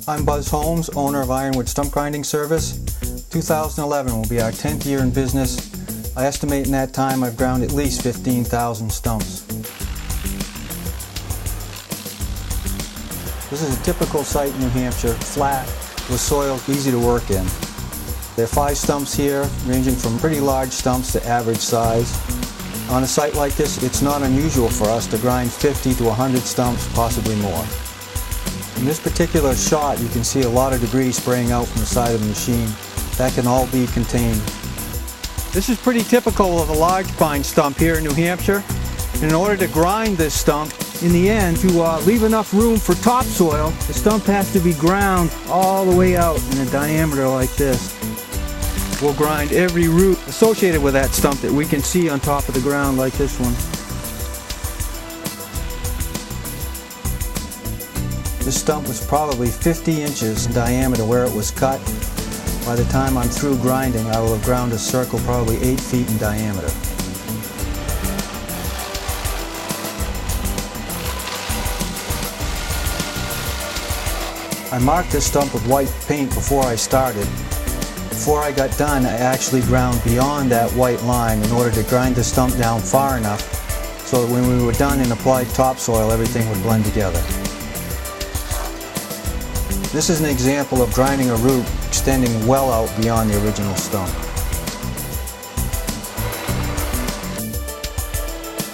I'm Buzz Holmes, owner of Ironwood Stump Grinding Service. 2011 will be our 10th year in business. I estimate in that time I've ground at least 15,000 stumps. This is a typical site in New Hampshire, flat, with soil easy to work in. There are 5 stumps here, ranging from pretty large stumps to average size. On a site like this, it's not unusual for us to grind 50 to 100 stumps, possibly more. In this particular shot, you can see a lot of debris spraying out from the side of the machine. That can all be contained. This is pretty typical of a large pine stump here in New Hampshire. In order to grind this stump, in the end, to leave enough room for topsoil, the stump has to be ground all the way out in a diameter like this. We'll grind every root associated with that stump that we can see on top of the ground, like this one. This stump was probably 50 inches in diameter where it was cut. By the time I'm through grinding, I will have ground a circle probably 8 feet in diameter. I marked this stump with white paint before I started. Before I got done, I actually ground beyond that white line in order to grind the stump down far enough so that when we were done and applied topsoil, everything would blend together. This is an example of grinding a root extending well out beyond the original stump.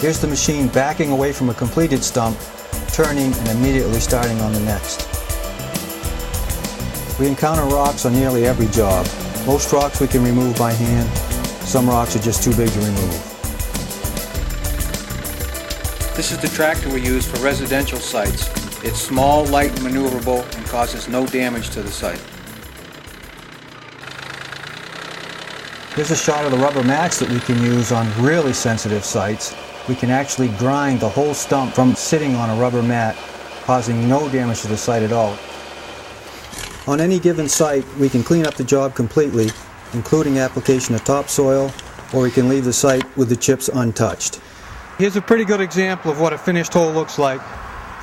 Here's the machine backing away from a completed stump, turning and immediately starting on the next. We encounter rocks on nearly every job. Most rocks we can remove by hand. Some rocks are just too big to remove. This is the tractor we use for residential sites. It's small, light, and maneuverable, and causes no damage to the site. Here's a shot of the rubber mats that we can use on really sensitive sites. We can actually grind the whole stump from sitting on a rubber mat, causing no damage to the site at all. On any given site, we can clean up the job completely, including application of topsoil, or we can leave the site with the chips untouched. Here's a pretty good example of what a finished hole looks like.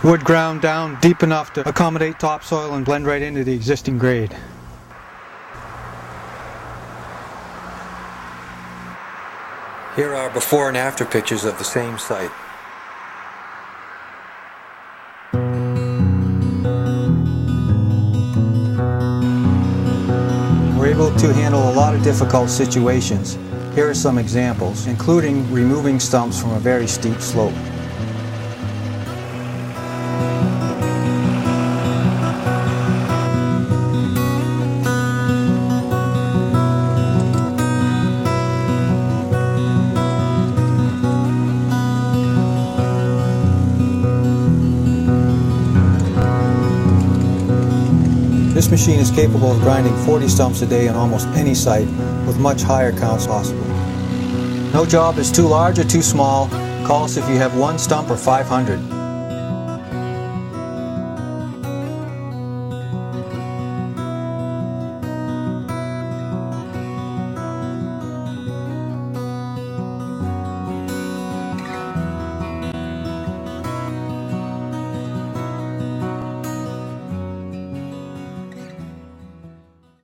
Wood ground down deep enough to accommodate topsoil and blend right into the existing grade. Here are before and after pictures of the same site. We're able to handle a lot of difficult situations. Here are some examples, including removing stumps from a very steep slope. This machine is capable of grinding 40 stumps a day on almost any site with much higher counts possible. No job is too large or too small. Call us if you have 1 stump or 500.